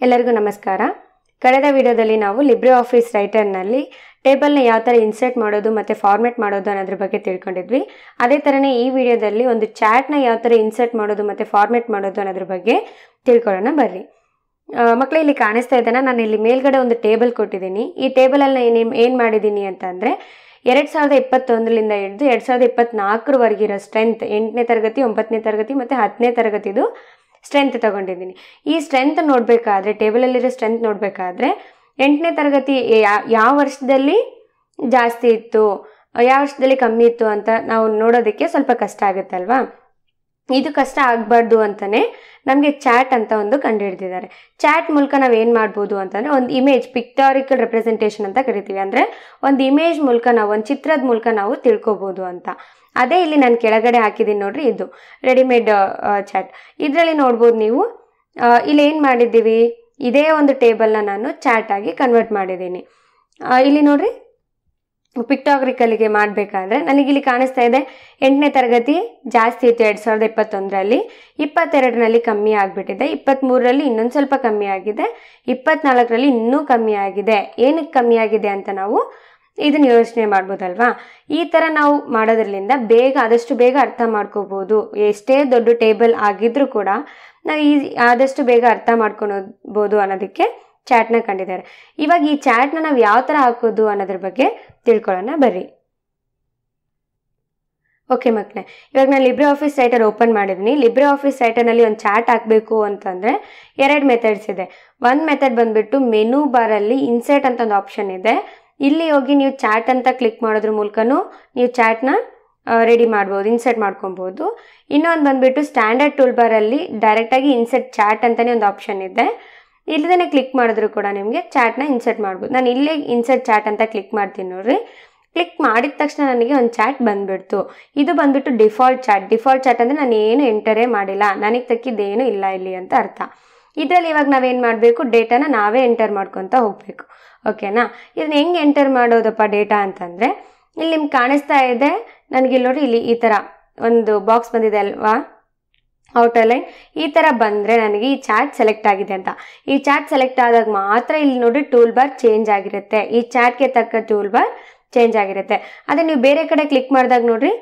ಎಲ್ಲರಿಗೂ ನಮಸ್ಕಾರ. ಕಳೆದ ವಿಡಿಯೋದಲ್ಲಿ ನಾವು ಲಿಬ್ರೆ ಆಫೀಸ್ ರೈಟರ್ನಲ್ಲಿ ಟೇಬಲ್ನ ಯಾವ ಥರ ಇನ್ಸರ್ಟ್ ಮಾಡೋದು ಮತ್ತು ಫಾರ್ಮೆಟ್ ಮಾಡೋದು ಅನ್ನೋದ್ರ ಬಗ್ಗೆ ತಿಳ್ಕೊಂಡಿದ್ವಿ. ಅದೇ ಥರನೇ ಈ ವಿಡಿಯೋದಲ್ಲಿ ಒಂದು ಚಾಟ್ನ ಯಾವ ಥರ ಇನ್ಸರ್ಟ್ ಮಾಡೋದು ಮತ್ತು ಫಾರ್ಮೆಟ್ ಮಾಡೋದು ಅನ್ನೋದ್ರ ಬಗ್ಗೆ ತಿಳ್ಕೊಳ್ಳೋಣ ಬರ್ರಿ. ಮಕ್ಕಳು ಇಲ್ಲಿ ಕಾಣಿಸ್ತಾ ಇದ್ದಾನೆ, ನಾನು ಇಲ್ಲಿ ಮೇಲ್ಗಡೆ ಒಂದು ಟೇಬಲ್ ಕೊಟ್ಟಿದ್ದೀನಿ. ಈ ಟೇಬಲಲ್ಲಿ ಏನು ಮಾಡಿದ್ದೀನಿ ಅಂತಂದರೆ 2021ರಿಂದ ಹಿಡಿದು 2024ವರೆಗಿರೋ ಸ್ಟ್ರೆಂತ್ 8ನೇ ತರಗತಿ 9ನೇ ತರಗತಿ ಮತ್ತು 10ನೇ ತರಗತಿದು ಸ್ಟ್ರೆಂತ್ ತಗೊಂಡಿದ್ದೀನಿ. ಈ ಸ್ಟ್ರೆಂತ್ ನೋಡಬೇಕಾದ್ರೆ ಟೇಬಲಲ್ಲಿರೋ ಸ್ಟ್ರೆಂತ್ ನೋಡಬೇಕಾದ್ರೆ 8ನೇ ತರಗತಿ ಯಾವ ವರ್ಷದಲ್ಲಿ ಜಾಸ್ತಿ ಇತ್ತು, ಯಾವ ವರ್ಷದಲ್ಲಿ ಕಮ್ಮಿ ಇತ್ತು ಅಂತ ನಾವು ನೋಡೋದಕ್ಕೆ ಸ್ವಲ್ಪ ಕಷ್ಟ ಆಗುತ್ತಲ್ವಾ. ಇದು ಕಷ್ಟ ಆಗಬಾರ್ದು ಅಂತಲೇ ನಮಗೆ ಚಾಟ್ ಅಂತ ಒಂದು ಕಂಡುಹಿಡಿದಿದ್ದಾರೆ. ಚಾಟ್ ಮೂಲಕ ನಾವು ಏನು ಮಾಡ್ಬೋದು ಅಂತಂದರೆ ಒಂದು ಇಮೇಜ್ ಪಿಕ್ಟಾರಿಕಲ್ ರೆಪ್ರೆಸೆಂಟೇಷನ್ ಅಂತ ಕರಿತೀವಿ. ಅಂದರೆ ಒಂದು ಇಮೇಜ್ ಮೂಲಕ ನಾವು ಒಂದು ಚಿತ್ರದ ಮೂಲಕ ನಾವು ತಿಳ್ಕೊಬೋದು ಅಂತ. ಅದೇ ಇಲ್ಲಿ ನಾನು ಕೆಳಗಡೆ ಹಾಕಿದ್ದೀನಿ ನೋಡ್ರಿ, ಇದು ರೆಡಿಮೇಡ್ ಚಾಟ್. ಇದರಲ್ಲಿ ನೋಡ್ಬೋದು ನೀವು, ಇಲ್ಲಿ ಏನು ಮಾಡಿದ್ದೀವಿ, ಇದೇ ಒಂದು ಟೇಬಲ್ನ ನಾನು ಚಾಟ್ ಆಗಿ ಕನ್ವರ್ಟ್ ಮಾಡಿದ್ದೀನಿ. ಇಲ್ಲಿ ನೋಡ್ರಿ, ಪಿಕ್ಟಾಗ್ರಿಕಲ್ಗೆ ಮಾಡಬೇಕಾದ್ರೆ ನನಗಿಲ್ಲಿ ಕಾಣಿಸ್ತಾ ಇದೆ 8ನೇ ತರಗತಿ ಜಾಸ್ತಿ ಇತ್ತು 2021ರಲ್ಲಿ, 22ರಲ್ಲಿ ಕಮ್ಮಿ ಆಗಿಬಿಟ್ಟಿದೆ, 23ರಲ್ಲಿ ಇನ್ನೊಂದು ಸ್ವಲ್ಪ ಕಮ್ಮಿ ಆಗಿದೆ, 24ರಲ್ಲಿ ಇನ್ನೂ ಕಮ್ಮಿ ಆಗಿದೆ. ಏನಕ್ಕೆ ಕಮ್ಮಿ ಆಗಿದೆ ಅಂತ ನಾವು ಇದನ್ನು ಯೋಚನೆ ಮಾಡ್ಬೋದಲ್ವಾ. ಈ ಥರ ನಾವು ಮಾಡೋದ್ರಿಂದ ಆದಷ್ಟು ಬೇಗ ಅರ್ಥ ಮಾಡ್ಕೋಬೋದು. ಎಷ್ಟೇ ದೊಡ್ಡ ಟೇಬಲ್ ಆಗಿದ್ರೂ ಕೂಡ ನಾವು ಆದಷ್ಟು ಬೇಗ ಅರ್ಥ ಮಾಡ್ಕೊಳ್ಬೋದು ಅನ್ನೋದಕ್ಕೆ ಚಾಟ್ನ ಕಂಡಿದ್ದಾರೆ. ಇವಾಗ ಈ ಚಾಟ್ನ ನಾವು ಯಾವ ಥರ ಹಾಕೋದು ಅನ್ನೋದ್ರ ಬಗ್ಗೆ ತಿಳ್ಕೊಳ್ಳೋಣ ಬರ್ರಿ. ಓಕೆ ಮಕ್ಕಳೇ, ಇವಾಗ ನಾನು ಲಿಬ್ರೆ ಆಫೀಸ್ ರೈಟರ್ ಓಪನ್ ಮಾಡಿದ್ದೀನಿ. ಲಿಬ್ರೆ ಆಫೀಸ್ ರೈಟರ್ನಲ್ಲಿ ಒಂದು ಚಾಟ್ ಹಾಕಬೇಕು ಅಂತಂದರೆ 2 ಮೆಥಡ್ಸ್ ಇದೆ. ಒಂದು ಮೆಥಡ್ ಬಂದುಬಿಟ್ಟು ಮೆನು ಬಾರಲ್ಲಿ ಇನ್ಸರ್ಟ್ ಅಂತ ಒಂದು ಆಪ್ಷನ್ ಇದೆ. ಇಲ್ಲಿ ಹೋಗಿ ನೀವು ಚಾಟ್ ಅಂತ ಕ್ಲಿಕ್ ಮಾಡೋದ್ರ ಮೂಲಕನೂ ನೀವು ಚಾಟ್ನ ರೆಡಿ ಮಾಡ್ಬೋದು, ಇನ್ಸರ್ಟ್ ಮಾಡ್ಕೊಬೋದು. ಇನ್ನೊಂದು ಬಂದುಬಿಟ್ಟು ಸ್ಟ್ಯಾಂಡರ್ಡ್ ಟೂಲ್ ಬಾರಲ್ಲಿ ಡೈರೆಕ್ಟಾಗಿ ಇನ್ಸರ್ಟ್ ಚಾಟ್ ಅಂತಲೇ ಒಂದು ಆಪ್ಷನ್ ಇದೆ. ಇಲ್ಲದೇ ಕ್ಲಿಕ್ ಮಾಡಿದ್ರು ಕೂಡ ನಿಮಗೆ ಚಾಟ್ನ ಇನ್ಸರ್ಟ್ ಮಾಡ್ಬೋದು. ನಾನು ಇಲ್ಲೇ ಇನ್ಸರ್ಟ್ ಚಾಟ್ ಅಂತ ಕ್ಲಿಕ್ ಮಾಡ್ತೀನಿ ನೋಡ್ರಿ. ಕ್ಲಿಕ್ ಮಾಡಿದ ತಕ್ಷಣ ನನಗೆ ಒಂದು ಚಾಟ್ ಬಂದುಬಿಡ್ತು. ಇದು ಬಂದುಬಿಟ್ಟು ಡಿಫಾಲ್ಟ್ ಚಾಟ್ ಅಂದರೆ ನಾನು ಏನು ಎಂಟರೇ ಮಾಡಿಲ್ಲ, ನನಗೆ ತಕ್ಕಿದ್ದೇನು ಇಲ್ಲ ಇಲ್ಲಿ ಅಂತ ಅರ್ಥ. ಇದರಲ್ಲಿ ಇವಾಗ ನಾವೇನು ಮಾಡಬೇಕು, ಡೇಟಾನ ನಾವೇ ಎಂಟರ್ ಮಾಡ್ಕೊತ ಹೋಗಬೇಕು. ಓಕೆನಾ. ಇದನ್ನ ಹೆಂಗೆ ಎಂಟರ್ ಮಾಡೋದಪ್ಪ ಡೇಟಾ ಅಂತಂದರೆ, ಇಲ್ಲಿ ನಿಮ್ಗೆ ಕಾಣಿಸ್ತಾ ಇದೆ ನನಗಿಲ್ಲಿ ನೋಡಿ, ಇಲ್ಲಿ ಈ ಥರ ಒಂದು ಬಾಕ್ಸ್ ಬಂದಿದೆ ಅಲ್ವಾ, ಔಟರ್ ಲೈನ್. ಈ ಥರ ಬಂದರೆ ನನಗೆ ಈ ಚಾಟ್ ಸೆಲೆಕ್ಟ್ ಆಗಿದೆ ಅಂತ. ಈ ಚಾಟ್ ಸೆಲೆಕ್ಟ್ ಆದಾಗ ಮಾತ್ರ ಇಲ್ಲಿ ನೋಡಿ ಟೂಲ್ ಬಾರ್ ಚೇಂಜ್ ಆಗಿರುತ್ತೆ. ಈ ಚಾಟ್ಗೆ ತಕ್ಕ ಟೂಲ್ ಬಾರ್ ಚೇಂಜ್ ಆಗಿರುತ್ತೆ. ಅದೇ ನೀವು ಬೇರೆ ಕಡೆ ಕ್ಲಿಕ್ ಮಾಡಿದಾಗ ನೋಡ್ರಿ,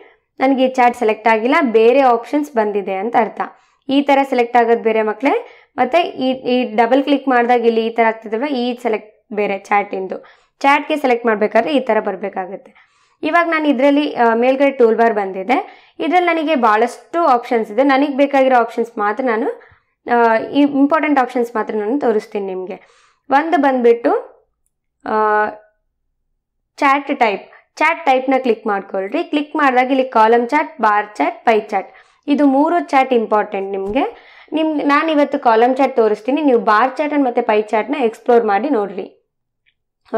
ನನಗೆ ಈ ಚಾಟ್ ಸೆಲೆಕ್ಟ್ ಆಗಿಲ್ಲ, ಬೇರೆ ಆಪ್ಷನ್ಸ್ ಬಂದಿದೆ ಅಂತ ಅರ್ಥ. ಈ ಥರ ಸೆಲೆಕ್ಟ್ ಆಗೋದು ಬೇರೆ ಮಕ್ಕಳೇ, ಮತ್ತು ಈ ಡಬಲ್ ಕ್ಲಿಕ್ ಮಾಡಿದಾಗ ಇಲ್ಲಿ ಈ ಥರ ಆಗ್ತಿದಲ್ವ, ಈ ಸೆಲೆಕ್ಟ್ ಬೇರೆ ಚಾಟ್ಗೆ ಸೆಲೆಕ್ಟ್ ಮಾಡಬೇಕಾದ್ರೆ ಈ ಥರ ಬರಬೇಕಾಗುತ್ತೆ. ಇವಾಗ ನಾನು ಇದರಲ್ಲಿ ಮೇಲ್ಗಡೆ ಟೂಲ್ ಬಾರ್ ಬಂದಿದೆ. ಇದರಲ್ಲಿ ನನಗೆ ಭಾಳಷ್ಟು ಆಪ್ಷನ್ಸ್ ಇದೆ. ನನಗೆ ಬೇಕಾಗಿರೋ ಆಪ್ಷನ್ಸ್ ಮಾತ್ರ ನಾನು ಈ ಇಂಪಾರ್ಟೆಂಟ್ ಆಪ್ಷನ್ಸ್ ಮಾತ್ರ ನಾನು ತೋರಿಸ್ತೀನಿ ನಿಮಗೆ. ಒಂದು ಬಂದುಬಿಟ್ಟು ಚಾಟ್ ಟೈಪ್ನ ಕ್ಲಿಕ್ ಮಾಡ್ಕೊಳ್ರಿ. ಕ್ಲಿಕ್ ಮಾಡಿದಾಗ ಇಲ್ಲಿ column chart, bar chart, pie chart, ಇದು 3 ಚಾಟ್ ಇಂಪಾರ್ಟೆಂಟ್ ನಿಮಗೆ. ನಾನು ಇವತ್ತು ಕಾಲಮ್ ಚಾಟ್ ತೋರಿಸ್ತೀನಿ, ನೀವು ಬಾರ್ ಚಾಟ್ ಮತ್ತು ಪೈ ಚಾಟ್ನ ಎಕ್ಸ್ಪ್ಲೋರ್ ಮಾಡಿ ನೋಡ್ರಿ.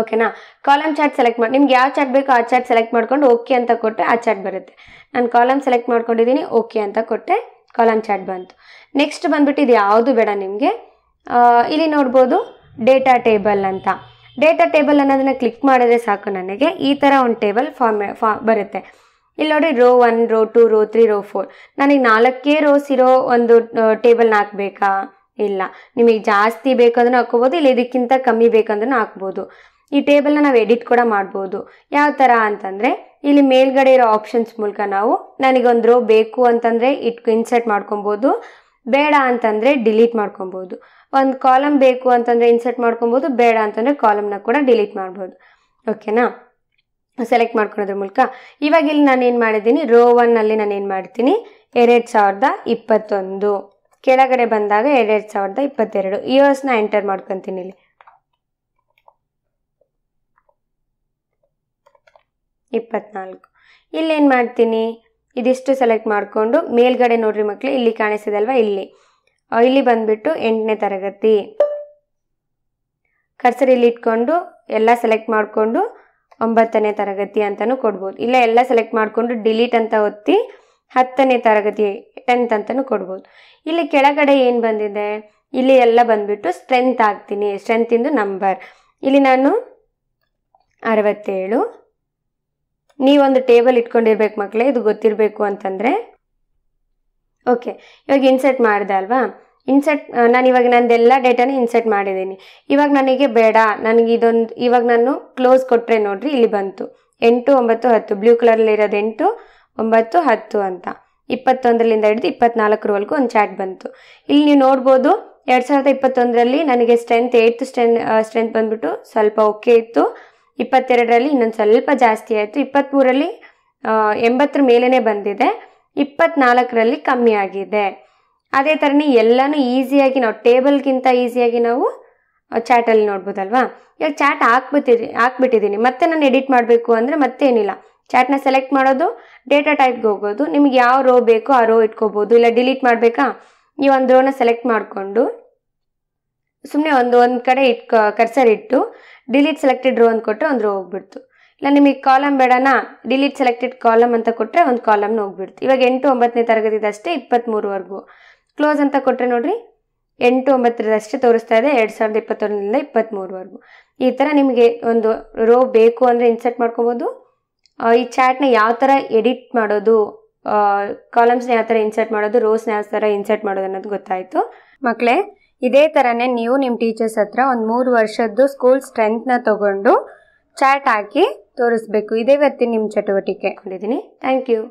ಓಕೆನಾ. ಕಾಲಮ್ ಚಾಟ್ ಸೆಲೆಕ್ಟ್ ಮಾಡಿ, ನಿಮ್ಗೆ ಯಾವ ಚಾಟ್ ಬೇಕೋ ಆ ಚಾಟ್ ಸೆಲೆಕ್ಟ್ ಮಾಡ್ಕೊಂಡು ಓಕೆ ಅಂತ ಕೊಟ್ಟರೆ ಆ ಚಾಟ್ ಬರುತ್ತೆ. ನಾನು ಕಾಲಮ್ ಸೆಲೆಕ್ಟ್ ಮಾಡ್ಕೊಂಡಿದ್ದೀನಿ, ಓಕೆ ಅಂತ ಕೊಟ್ಟರೆ ಕಾಲಮ್ ಚಾಟ್ ಬಂತು. ನೆಕ್ಸ್ಟ್ ಬಂದುಬಿಟ್ಟು ಇದು ಯಾವುದು ಬೇಡ ನಿಮಗೆ, ಇಲ್ಲಿ ನೋಡ್ಬೋದು ಡೇಟಾ ಟೇಬಲ್ ಅಂತ. ಡೇಟಾ ಟೇಬಲ್ ಅನ್ನೋದನ್ನ ಕ್ಲಿಕ್ ಮಾಡಿದ್ರೆ ಸಾಕು, ನನಗೆ ಈ ಥರ ಒಂದು ಟೇಬಲ್ ಬರುತ್ತೆ. ಇಲ್ಲಿ ನೋಡಿ ರೋ 1, ರೋ 2, ರೋ 3, ರೋ 4. ನನಗೆ 4 ರೋಸ್ ಇರೋ ಒಂದು ಟೇಬಲ್ನ ಹಾಕಬೇಕಾ? ಇಲ್ಲ, ನಿಮಗೆ ಜಾಸ್ತಿ ಬೇಕಂದ್ರೂ ಹಾಕ್ಕೋಬೋದು, ಇಲ್ಲ ಇದಕ್ಕಿಂತ ಕಮ್ಮಿ ಬೇಕಂದ್ರೂ ಹಾಕ್ಬೋದು. ಈ ಟೇಬಲ್ನ ನಾವು ಎಡಿಟ್ ಕೂಡ ಮಾಡ್ಬೋದು. ಯಾವ ಥರ ಅಂತಂದರೆ, ಇಲ್ಲಿ ಮೇಲ್ಗಡೆ ಇರೋ ಆಪ್ಷನ್ಸ್ ಮೂಲಕ ನಾವು ನನಗೊಂದು ರೋ ಬೇಕು ಅಂತಂದರೆ ಇನ್ಸರ್ಟ್ ಮಾಡ್ಕೊಬೋದು, ಬೇಡ ಅಂತಂದರೆ ಡಿಲೀಟ್ ಮಾಡ್ಕೊಬೋದು. ಒಂದು ಕಾಲಮ್ ಬೇಕು ಅಂತಂದರೆ ಇನ್ಸರ್ಟ್ ಮಾಡ್ಕೊಬೋದು, ಬೇಡ ಅಂತಂದರೆ ಕಾಲಮ್ನ ಕೂಡ ಡಿಲೀಟ್ ಮಾಡ್ಬೋದು. ಓಕೆನಾ. ಸೆಲೆಕ್ಟ್ ಮಾಡ್ಕೊಳೋದ್ರ ಮೂಲಕ ಇವಾಗ ಇಲ್ಲಿ ನಾನು ಏನು ಮಾಡಿದ್ದೀನಿ, ರೋ 1ನಲ್ಲಿ ನಾನು ಏನು ಮಾಡ್ತೀನಿ 2021, ಕೆಳಗಡೆ ಬಂದಾಗ 2022 ಇಯರ್ಸ್ನ ಎಂಟರ್ ಮಾಡ್ಕೊತೀನಿ. ಇಲ್ಲಿ 24. ಇಲ್ಲೇನು ಮಾಡ್ತೀನಿ, ಇದಿಷ್ಟು ಸೆಲೆಕ್ಟ್ ಮಾಡಿಕೊಂಡು ಮೇಲ್ಗಡೆ ನೋಡ್ರಿ ಮಕ್ಕಳು, ಇಲ್ಲಿ ಕಾಣಿಸ್ತಿದೆ ಅಲ್ವಾ, ಇಲ್ಲಿ ಬಂದುಬಿಟ್ಟು 8ನೇ ತರಗತಿ ಕರ್ಸರ್ ಇಲ್ಲಿ ಇಟ್ಕೊಂಡು ಎಲ್ಲ ಸೆಲೆಕ್ಟ್ ಮಾಡಿಕೊಂಡು 9ನೇ ತರಗತಿ ಅಂತಲೂ ಕೊಡ್ಬೋದು. ಇಲ್ಲ ಎಲ್ಲ ಸೆಲೆಕ್ಟ್ ಮಾಡಿಕೊಂಡು ಡಿಲೀಟ್ ಅಂತ ಒತ್ತಿ 10ನೇ ತರಗತಿ 10th ಅಂತಲೂ ಕೊಡ್ಬೋದು. ಇಲ್ಲಿ ಕೆಳಗಡೆ ಏನು ಬಂದಿದೆ, ಇಲ್ಲಿ ಎಲ್ಲ ಬಂದುಬಿಟ್ಟು ಸ್ಟ್ರೆಂತ್ ಹಾಕ್ತೀನಿ, ಸ್ಟ್ರೆಂತಿಂದು ನಂಬರ್. ಇಲ್ಲಿ ನಾನು 67. ನೀವೊಂದು ಟೇಬಲ್ ಇಟ್ಕೊಂಡಿರ್ಬೇಕು ಮಕ್ಕಳೇ, ಇದು ಗೊತ್ತಿರಬೇಕು ಅಂತಂದರೆ. ಓಕೆ, ಇವಾಗ ಇನ್ಸರ್ಟ್ ಮಾಡಿದೆ ಅಲ್ವಾ. ನಾನು ಇವಾಗ ನಂದೆಲ್ಲ ಡೇಟಾನ ಇನ್ಸರ್ಟ್ ಮಾಡಿದ್ದೀನಿ. ಇವಾಗ ನನಗೆ ಬೇಡ, ನನಗೆ ಇವಾಗ ನಾನು ಕ್ಲೋಸ್ ಕೊಟ್ಟರೆ ನೋಡ್ರಿ ಇಲ್ಲಿ ಬಂತು 8, 9, 10 ಬ್ಲೂ ಕಲರಲ್ಲಿರೋದು 8, 9, 10 ಅಂತ 21ರಿಂದ ಹಿಡಿದು 24ರವರೆಗೂ ಒಂದು ಚಾಟ್ ಬಂತು. ಇಲ್ಲಿ ನೀವು ನೋಡ್ಬೋದು 2021ರಲ್ಲಿ ನನಗೆ ಸ್ಟ್ರೆಂತ್ 8th ಸ್ಟ್ರೆಂತ್ ಬಂದ್ಬಿಟ್ಟು ಸ್ವಲ್ಪ ಓಕೆ ಇತ್ತು. 22ರಲ್ಲಿ ಇನ್ನೊಂದು ಸ್ವಲ್ಪ ಜಾಸ್ತಿ ಆಯಿತು. 23ರಲ್ಲಿ 80 ಮೇಲೇ ಬಂದಿದೆ. 24ರಲ್ಲಿ ಕಮ್ಮಿ ಆಗಿದೆ. ಅದೇ ಥರನೇ ಎಲ್ಲನೂ ಈಸಿಯಾಗಿ ನಾವು ಟೇಬಲ್ಗಿಂತ ಈಸಿಯಾಗಿ ನಾವು ಚಾಟಲ್ಲಿ ನೋಡ್ಬೋದಲ್ವಾ. ಇವಾಗ ಚಾಟ್ ಹಾಕ್ಬಿಟ್ಟಿದ್ದೀನಿ. ಮತ್ತೆ ನಾನು ಎಡಿಟ್ ಮಾಡಬೇಕು ಅಂದರೆ ಮತ್ತೇನಿಲ್ಲ, ಚಾಟ್ನ ಸೆಲೆಕ್ಟ್ ಮಾಡೋದು, ಡೇಟಾ ಟೈಪ್ಗೆ ಹೋಗೋದು, ನಿಮ್ಗೆ ಯಾವ ರೋ ಬೇಕೋ ಆ ರೋ ಇಟ್ಕೋಬೋದು. ಇಲ್ಲ ಡಿಲೀಟ್ ಮಾಡಬೇಕಾ, ನೀವು ಒಂದು ರೋನ ಸೆಲೆಕ್ಟ್ ಮಾಡಿಕೊಂಡು ಸುಮ್ಮನೆ ಒಂದು ಕಡೆ ಕರ್ಸರ್ ಇಟ್ಟು ಡಿಲೀಟ್ ಸೆಲೆಕ್ಟೆಡ್ ರೋ ಅಂತ ಕೊಟ್ಟರೆ ಒಂದು ರೋ ಹೋಗ್ಬಿಡ್ತು. ಇಲ್ಲ ನಿಮಗೆ ಕಾಲಮ್ ಬೇಡನಾ, ಡಿಲೀಟ್ ಸೆಲೆಕ್ಟೆಡ್ ಕಾಲಮ್ ಅಂತ ಕೊಟ್ಟರೆ ಒಂದು ಕಾಲಮ್ನ ಹೋಗ್ಬಿಡ್ತು. ಇವಾಗ 8, 9ನೇ ತರಗತಿದಷ್ಟೇ 23ವರೆಗೂ. ಕ್ಲೋಸ್ ಅಂತ ಕೊಟ್ಟರೆ ನೋಡಿರಿ 8, 9ರದಷ್ಟೇ ತೋರಿಸ್ತಾ ಇದೆ 2021ರಿಂದ 23ವರೆಗೂ. ಈ ಥರ ನಿಮಗೆ ಒಂದು ರೋ ಬೇಕು ಅಂದರೆ ಇನ್ಸರ್ಟ್ ಮಾಡ್ಕೊಬೋದು. ಈ ಚಾಟ್ನ ಯಾವ ಥರ ಎಡಿಟ್ ಮಾಡೋದು, ಕಾಲಮ್ಸ್ನ ಯಾವ ಥರ ಇನ್ಸರ್ಟ್ ಮಾಡೋದು, ರೋಸ್ನ ಯಾವ ಥರ ಇನ್ಸರ್ಟ್ ಮಾಡೋದು ಅನ್ನೋದು ಗೊತ್ತಾಯಿತು. ಮಕ್ಕಳೇ, ಇದೇ ಥರನೇ ನೀವು ನಿಮ್ಮ ಟೀಚರ್ಸ್ ಹತ್ರ ಒಂದು 3 ವರ್ಷದ್ದು ಸ್ಕೂಲ್ ಸ್ಟ್ರೆಂತ್ನ ತೊಗೊಂಡು ಚಾಟ್ ಹಾಕಿ ತೋರಿಸ್ಬೇಕು. ಇದೇ ಇವತ್ತಿನ ನಿಮ್ಮ ಚಟುವಟಿಕೆ ಕೊಂಡಿದ್ದೀನಿ. Thank you.